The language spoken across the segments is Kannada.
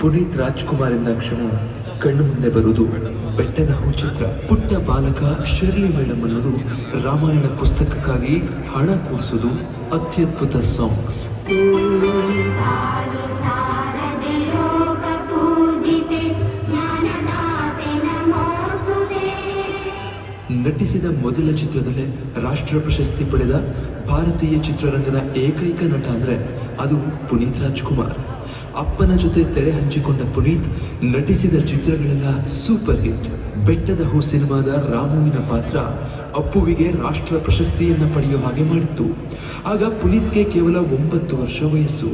ಪುನೀತ್ ರಾಜ್ಕುಮಾರ್ ಎಂದಾಕ್ಷಣ ಕಣ್ಣು ಮುಂದೆ ಬರುವುದು ಬೆಟ್ಟದ ಹೂ ಚಿತ್ರ. ಪುಟ್ಟ ಬಾಲಕ ಶರ್ಲಿ ಮೇಡಮ್ ಅನ್ನೋದು ರಾಮಾಯಣ ಪುಸ್ತಕಕ್ಕಾಗಿ ಹಣ ಕೂಡಿಸೋದು ಅತ್ಯದ್ಭುತ ಸಾಂಗ್ಸ್. ನಟಿಸಿದ ಮೊದಲ ಚಿತ್ರದಲ್ಲೇ ರಾಷ್ಟ್ರ ಪ್ರಶಸ್ತಿ ಪಡೆದ ಭಾರತೀಯ ಚಿತ್ರರಂಗದ ಏಕೈಕ ನಟ ಅಂದ್ರೆ ಅದು ಪುನೀತ್ ರಾಜ್ಕುಮಾರ್. ಅಪ್ಪನ ಜೊತೆ ತೆರೆ ಹಂಚಿಕೊಂಡ ಪುನೀತ್ ನಟಿಸಿದ ಚಿತ್ರಗಳೆಲ್ಲ ಸೂಪರ್ ಹಿಟ್. ಬೆಟ್ಟದ ಹೂ ಸಿನಿಮಾದ ರಾಮುವಿನ ಪಾತ್ರ ಅಪ್ಪುವಿಗೆ ರಾಷ್ಟ್ರ ಪ್ರಶಸ್ತಿಯನ್ನ ಪಡೆಯೋ ಹಾಗೆ ಮಾಡಿತ್ತು. ಆಗ ಪುನೀತ್ಗೆ ಕೇವಲ 9 ವರ್ಷ ವಯಸ್ಸು.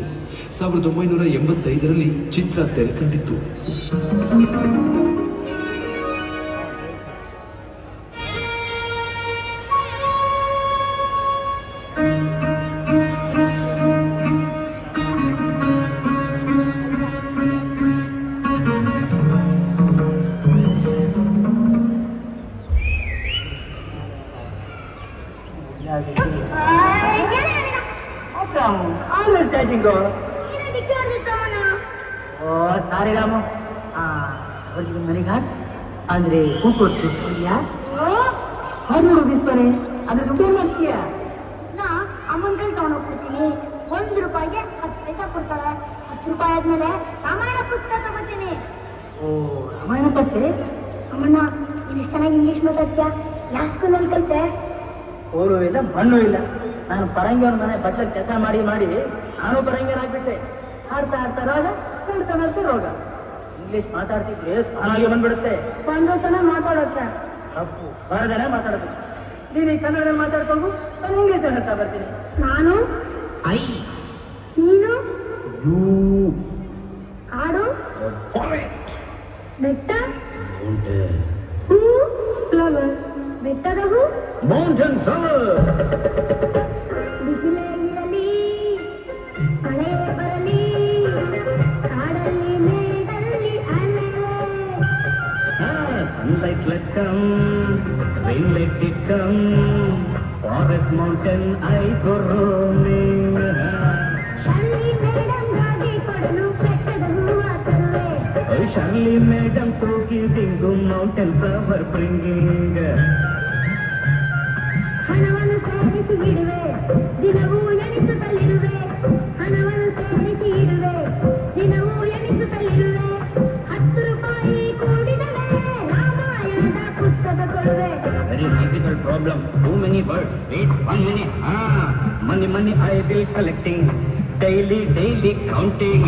1985ರಲ್ಲಿ ಚಿತ್ರ ತೆರೆ ಕಂಡಿತ್ತು. సారీ రాము మణిఘాట్ ಅಂದ್ರೆ ಕೂತ್ಕೊಟ್ಟು ಹಾಡು ಬಿಸ್ತಾನೆ ಅದ್ರ ದುಡ್ಡು ಮಾಡ್ತೀಯಾ? ನಾ ಅಮ್ಮನ ಕೈ ತಗೊಂಡೋಗ್ಬಿಡ್ತೀನಿ. 1 ರೂಪಾಯಿಗೆ 10 ಪೈಸೆ ಕೊಡ್ತಾಳೆ. 10 ರೂಪಾಯಿ ಆದ್ಮೇಲೆ ರಾಮಾಯಣ ಪುಸ್ತಕ ತಗೋತೀನಿ. ಓ ರಾಮಾಯಣ ಪತ್ತೆ ಅಮ್ಮಣ್ಣ ನೀನು ಎಷ್ಟು ಚೆನ್ನಾಗಿ ಇಂಗ್ಲಿಷ್ ಮಾತಾಡ್ತೀಯಾ? ಯಾವ ಸ್ಕೂಲಲ್ಲಿ ಕಲಿತೆ? ಓರು ಇಲ್ಲ ಮಣ್ಣು ಇಲ್ಲ. ನಾನು ಪರಂಗಿಯವ್ರ ಮನೆ ಬಟ್ಲಕ್ಕೆ ಕೆಲಸ ಮಾಡಿ ಮಾಡಿ ನಾನು ಪರಂಗಿಯನಾಗ್ಬಿಟ್ಟೆ. ಆಡ್ತಾ ಆಡ್ತಾ ರೋಗ, ಹೇಳ್ತಾ ಹೇಳ್ತಾ ರೋಗ. ಇಂಗ್ಲಿಷ್ ಮಾತಾಡ್ತಿದ್ರೆ ತಾನಾಗಿ ಬಂದ್ಬಿಡುತ್ತೆ. ಬಂದೋತನ ಮಾತಾಡೋಕೆ ತಪ್ಪು ಬರದೇನೆ ಮಾತಾಡೋದು. ನೀನು ಈ ಕನ್ನಡದಲ್ಲಿ ಮಾತಾಡ್ಕೊಂಡು ನಾನು ಇಂಗ್ಲಿಷ್ ಹೇಳ್ತಾ ಬರ್ತೀನಿ. ನಾನು ಐ, ನೀನು ಯು, ಕಾಡು, ಫಾರೆಸ್ಟ್, ಬೆಟ್ಟ, ಹೂ, ಫ್ಲವರ್, ಬೆಟ್ಟದ ಹೂ, ಮೌಂಟೇನ್ ಫ್ಲವರ್. ಬಿಸಿಲೇ ಇರಲಿ ಮಳೆ ಬರಲಿ ಕಾಡಲ್ಲಿ ಮೇಡಲ್ಲಿ ಅಲೆ. Sunlight let come, rain let it come, forest mountain I go roaming. Shirley madam ಗಾಗಿ ಕೊಡಲು ಬೆಟ್ಟದ ಹೂವ ತರುವೆ. Oh Shirley madam to giving mountain flower bringing. ಹಣವನ್ನು ಸೇರಿಸಿ ಇಡುವೆ ದಿನವೂ ಎಣಿಸುತ್ತಲಿರುವೆ. ಹಣವನ್ನು ಸೇರಿಸಿ ಇಡುವೆ ದಿನವೂ ಎಣಿಸುತ್ತಲಿರುವೆ. 10 ರೂಪಾಯಿ ಕೂಡಿದರೆ ರಾಮಾಯಣದ ಪುಸ್ತಕ ಕೊಡುವೆ. Very difficult problem. Too many words. Wait 1 minute. Money I will collecting. Daily counting.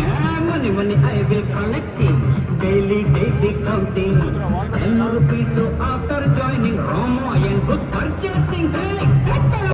Money I will collecting. Daily counting. 10 rupees after joining Ramayan book purchasing.